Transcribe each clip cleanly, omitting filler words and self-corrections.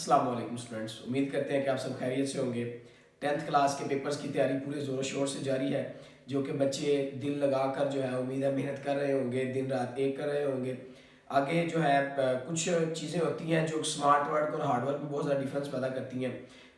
अस्सलाम वालेकुम स्टूडेंट्स, उम्मीद करते हैं कि आप सब खैरियत से होंगे। 10th क्लास के पेपर्स की तैयारी पूरे ज़ोरों शोर से जारी है, जो कि बच्चे दिल लगा कर जो है उम्मीद है मेहनत कर रहे होंगे, दिन रात एक कर रहे होंगे। आगे जो है कुछ चीज़ें होती हैं जो स्मार्ट वर्क और हार्ड वर्क में बहुत ज़्यादा डिफरेंस पैदा करती हैं।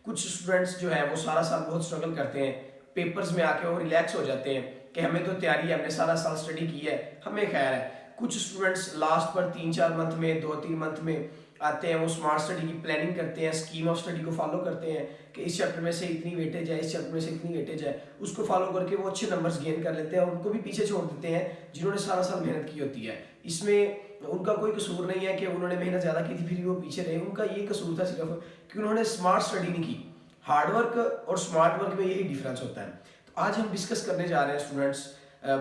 कुछ स्टूडेंट्स जो है वो सारा साल बहुत स्ट्रगल करते हैं, पेपर्स में आके वो रिलैक्स हो जाते हैं कि हमें तो तैयारी है, हमने सारा साल स्टडी की है, हमें खैर है। कुछ स्टूडेंट्स लास्ट पर 3-4 मंथ में 2-3 मंथ में आते हैं, वो स्मार्ट स्टडी की प्लानिंग करते हैं, स्कीम ऑफ स्टडी को फॉलो करते हैं कि इस चैप्टर में से इतनी वेटेज है, इस चैप्टर में से इतनी वेटेज है, उसको फॉलो करके वो अच्छे नंबर्स गेन कर लेते हैं और उनको भी पीछे छोड़ देते हैं जिन्होंने सारा साल मेहनत की होती है। इसमें उनका कोई कसूर नहीं है कि उन्होंने मेहनत ज़्यादा की थी फिर वो पीछे रहे, उनका ये कसूर था सिर्फ कि उन्होंने स्मार्ट स्टडी नहीं की। हार्डवर्क और स्मार्ट वर्क में यही डिफरेंस होता है। तो आज हम डिस्कस करने जा रहे हैं स्टूडेंट्स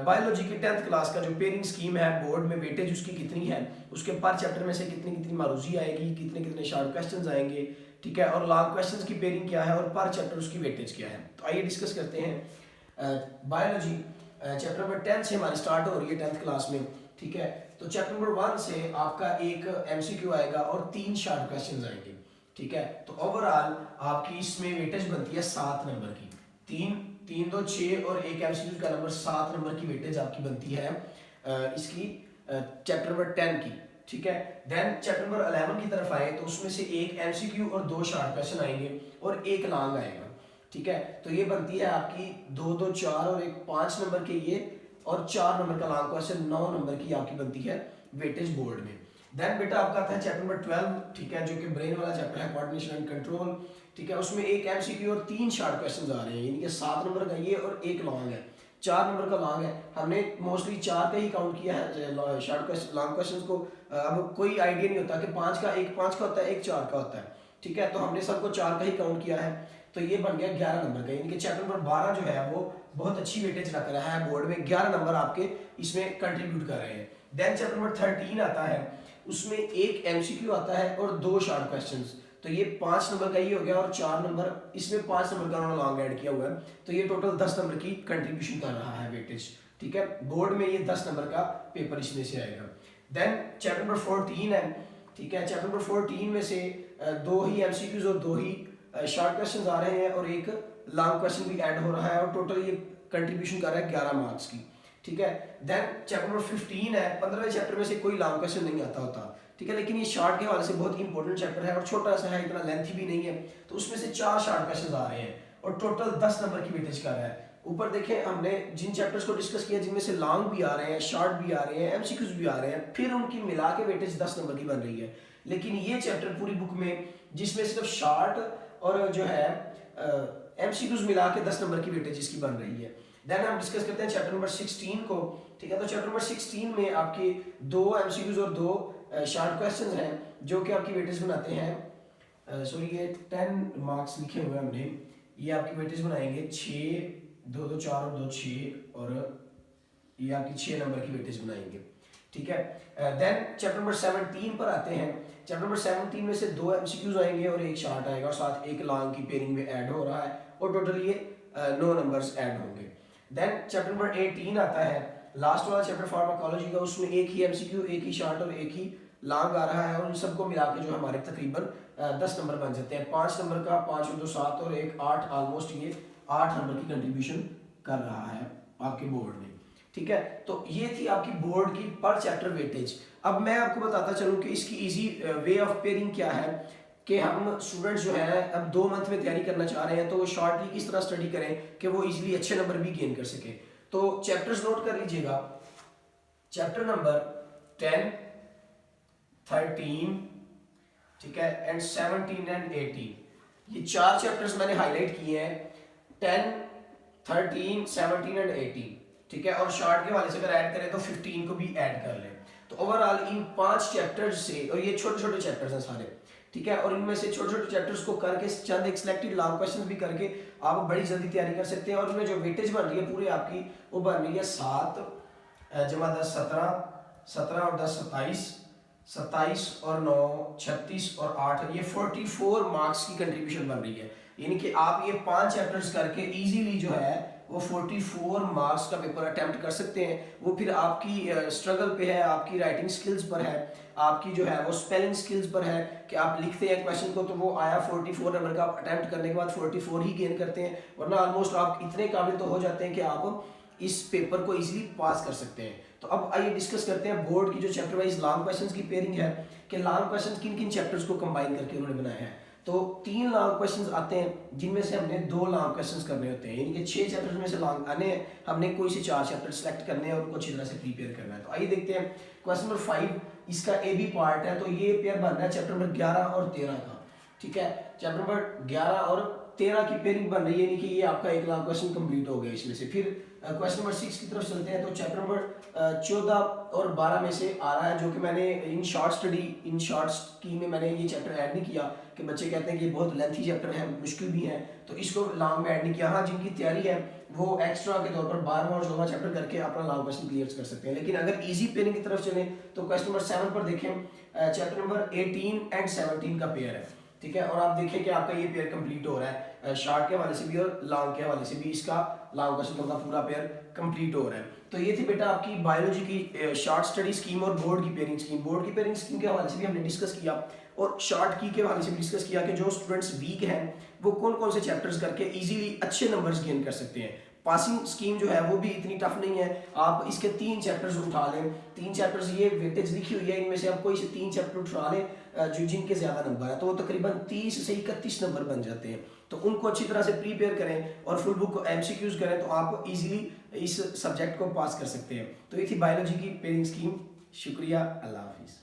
बायोलॉजी की 10th क्लास का जो पेयरिंग स्कीम है, बोर्ड में वेटेज उसकी कितनी है, उसके पर चैप्टर में से कितनी कितनी मारूजी आएगी, कितने कितने शॉर्ट क्वेश्चंस आएंगे, ठीक है, और लॉन्ग क्वेश्चंस की पेयरिंग क्या है और पर चैप्टर उसकी वेटेज क्या है। तो आइए डिस्कस करते हैं। बायोलॉजी चैप्टर नंबर 10 से हमारी स्टार्ट हो रही है 10th क्लास में, ठीक है। तो चैप्टर नंबर 1 से आपका एक MCQ आएगा और 3 शॉर्ट क्वेश्चन आएंगे, ठीक है। तो ओवरऑल आपकी इसमें वेटेज बनती है 7 नंबर की। 3 3 2 6 और एक MCQ का नंबर 7 नंबर की वेटेज आपकी बनती है इसकी चैप्टर नंबर 10 की, ठीक है। देन चैप्टर नंबर 11 की तरफ आए तो उसमें से एक MCQ और 2 शॉर्ट क्वेश्चन आएंगे और एक लॉन्ग आएगा, ठीक है। तो ये बनती है आपकी 2 2 4 और एक 5 नंबर के ये और 4 नंबर का लॉन्ग क्वेश्चन 9 नंबर की आपकी बनती है वेटेज बोर्ड में। देन बेटा आपका आता है चैप्टर नंबर 12, ठीक है, जो कि ब्रेन वाला चैप्टर है, कोऑर्डिनेशन एंड कंट्रोल, ठीक है। उसमें एक MCQ और 3 शॉर्ट क्वेश्चंस आ रहे हैं, यानी कि 7 नंबर का ये और एक लॉन्ग है, 4 नंबर का लॉन्ग है। हमने मोस्टली 4 का ही काउंट किया है शॉर्ट क्वेश्चन, लॉन्ग क्वेश्चंस को अब कोई आइडिया नहीं होता कि 5 का, एक 5 का होता है, एक 4 का होता है, ठीक है। तो हमने सबको 4 का ही काउंट किया है, तो ये बन गया 11 नंबर का, यानी कि चैप्टर नंबर 12 जो है वो बहुत अच्छी वेटेज रख रहा है बोर्ड में, 11 नंबर आपके इसमें कंट्रीब्यूट कर रहे हैं। देन चैप्टर नंबर 13 आता है, उसमें एक MCQ आता है और 2 शॉर्ट क्वेश्चंस, तो ये 5 नंबर का ही हो गया और 4 नंबर इसमें 5 नंबर का उन्होंने लॉन्ग ऐड किया हुआ है, तो ये टोटल 10 नंबर की कंट्रीब्यूशन कर रहा है वेटेज, ठीक है। बोर्ड में ये 10 नंबर का पेपर इसमें से आएगा। देन चैप्टर नंबर 14 है, ठीक है। चैप्टर नंबर 14 में से 2 ही MCQs और 2 ही शॉर्ट क्वेश्चंस आ रहे हैं और एक लॉन्ग क्वेश्चन भी ऐड हो रहा है और टोटल ये कंट्रीब्यूशन कर रहा है 11 मार्क्स की, ठीक है। देन चैप्टर नंबर 15 है, 15वें चैप्टर में से कोई लॉन्ग क्वेश्चन नहीं आता होता, ठीक है, लेकिन ये शॉर्ट के हवाले से बहुत ही इंपॉर्टेंट चैप्टर है और छोटा सा है, इतना लेंथी भी नहीं है, तो उसमें से 4 शॉर्ट क्वेश्चन आ रहे हैं और टोटल 10 नंबर की वेटेज कर रहा है। ऊपर देखें हमने जिन चैप्टर्स को डिस्कस किया जिनमें से लॉन्ग भी आ रहे हैं, शॉर्ट भी आ रहे हैं, MCQs भी आ रहे हैं, फिर उनकी मिला के वेटेज 10 नंबर की बन रही है। लेकिन ये चैप्टर पूरी बुक में जिसमें सिर्फ शॉर्ट और जो है MCQs मिला के 10 नंबर की वेटेज इसकी बन रही है। देन हम डिस्कस करते हैं चैप्टर नंबर 16 को, ठीक है। तो चैप्टर नंबर 16 में आपके 2 MCQs और 2 शॉर्ट क्वेश्चंस हैं जो कि आपकी वेटेज बनाते हैं, सॉरी ये 10 मार्क्स लिखे हुए हैं हमने, ये आपकी वेटेज बनाएंगे 6, 2 2 4 और 2 6 और ये आपकी 6 नंबर की वेटेज बनाएंगे, ठीक है। देन चैप्टर नंबर 17 पर आते हैं। चैप्टर नंबर 17 में से 2 MCQs आएंगे और एक शॉर्ट आएगा और साथ एक लॉन्ग की पेयरिंग में ऐड हो रहा है और टोटल ये 9 नंबर्स ऐड होंगे। देन चैप्टर नंबर 18 आता है, लास्ट वाला चैप्टर फार्माकोलॉजी का, उसमें एक ही MCQ, एक ही शॉर्ट और एक ही लॉन्ग आ रहा है और इन सबको मिला के जो हमारे तकरीबन 10 नंबर बन जाते हैं। 5 नंबर का 5 और 2 7 और एक 8, ऑलमोस्ट ये 8 नंबर की कंट्रीब्यूशन कर रहा है आपके बोर्ड में, ठीक है। तो ये थी आपकी बोर्ड की पर चैप्टर वेटेज। अब मैं आपको बताता चलूँ कि इसकी इजी वे ऑफ पेयरिंग क्या है, कि हम स्टूडेंट्स जो है अब 2 मंथ में तैयारी करना चाह रहे हैं तो वो शॉर्टली किस तरह स्टडी करें कि वो इजीली अच्छे नंबर भी गेन कर सके। तो चैप्टर्स नोट कर लीजिएगा, चैप्टर नंबर 10, 13, ठीक है, एंड 17 एंड 18, ये 4 चैप्टर्स मैंने हाईलाइट किए हैं, 10, 13, 17 एंड 18, ठीक है। और शॉर्ट के वाले से अगर ऐड करें तो 15 को भी ऐड कर लें। तो ओवरऑल इन 5 चैप्टर्स से, और ये छोटे छोटे चैप्टर्स हैं सारे, ठीक है, और इनमें से छोटे छोटे चैप्टर्स को करके चंद एक सिलेक्टेड लॉन्ग क्वेश्चंस भी करके आप बड़ी जल्दी तैयारी कर सकते हैं। और उनमें जो वेटेज बन रही है पूरी आपकी, वो बन रही है 7 जमा 10 17, 17 और 10 27, 27 और 9 36 और 8, ये 44 मार्क्स की कंट्रीब्यूशन बन रही है। यानी कि आप ये 5 चैप्टर्स करके इजीली जो है वो 44 मार्क्स का पेपर अटेम्प्ट कर सकते हैं। वो फिर आपकी स्ट्रगल पे है, आपकी राइटिंग स्किल्स पर है, आपकी जो है वो स्पेलिंग स्किल्स पर है कि आप लिखते हैं क्वेश्चन को तो वो आया 44 नंबर का, अटेम्प्ट करने के बाद 44 ही गेन करते हैं, वरना ऑलमोस्ट आप इतने काबिल तो हो जाते हैं कि आप इस पेपर को इजीली पास कर सकते हैं। तो अब आइए डिस्कस करते हैं बोर्ड की जो चैप्टर वाइज लॉन्ग क्वेश्चंस की पेयरिंग है कि लॉन्ग क्वेश्चंस किन किन चैप्टर्स को कंबाइन करके उन्होंने बनाया है। तो 3 लॉन्ग क्वेश्चंस आते हैं जिनमें से हमने 2 लॉन्ग क्वेश्चंस करने होते हैं, यानी कि 6 चैप्टर्स में से लॉन्ग आने हैं, हमने कोई से 4 चैप्टर सेलेक्ट करने हैं और उनको अच्छी तरह से प्रिपेयर करना है। तो आइए देखते हैं क्वेश्चन नंबर 5, इसका ए बी पार्ट है। तो ये पेयर बन रहा है चैप्टर नंबर 11 और 13 का, ठीक है। चैप्टर नंबर 11 और 13 की पेयरिंग बन रही है, यानी कि ये आपका एक लॉन्ग क्वेश्चन कंप्लीट हो गया इसमें से। फिर क्वेश्चन नंबर 6 की तरफ चलते हैं। तो चैप्टर नंबर 14 और 12 में से आ रहा है, जो कि मैंने इन शॉर्ट स्कीम में मैंने ये चैप्टर ऐड नहीं किया कि बच्चे कहते हैं कि ये बहुत लेंथी चैप्टर है, मुश्किल भी है, तो इसको लॉन्ग में ऐड नहीं किया। हाँ, जिनकी तैयारी है वो एक्स्ट्रा के तौर पर 12वां और 14वां चैप्टर करके अपना लॉन्ग क्वेश्चन क्लियर कर सकते हैं। लेकिन अगर इजी पेयरिंग की तरफ चलें तो क्वेश्चन नंबर 7 पर देखें, चैप्टर नंबर 18 एंड 17 का पेयर है, ठीक है। और आप देखें कि आपका ये पेयर कंप्लीट हो रहा है, शॉर्ट के हवाले से भी और लॉन्ग के हवाले से भी इसका लॉन्ग क्वेश्चन का पूरा पेयर कंप्लीट हो रहा है। तो ये थी बेटा आपकी बायोलॉजी की शॉर्ट स्टडी स्कीम और बोर्ड की पेयरिंग स्कीम। बोर्ड की पेयरिंग स्कीम के हवाले से भी हमने डिस्कस किया और शॉर्ट की के हवाले से भी डिस्कस किया कि जो स्टूडेंट्स वीक हैं वो कौन कौन से चैप्टर्स करके इजीली अच्छे नंबर्स गेन कर सकते हैं। पासिंग स्कीम जो है वो भी इतनी टफ नहीं है, आप इसके 3 चैप्टर्स उठा लें, 3 चैप्टर्स ये वेटेज लिखी हुई है, इनमें से आप कोई से 3 चैप्टर उठा लें जो जिनके ज़्यादा नंबर है, तो वो तकरीबन 30 से 31 नंबर बन जाते हैं। तो उनको अच्छी तरह से प्रीपेयर करें और फुल बुक को MCQs करें तो आप इजीली इस सब्जेक्ट को पास कर सकते हैं। तो ये थी बायोलॉजी की पेयरिंग स्कीम। शुक्रिया, अल्लाह हाफिज़।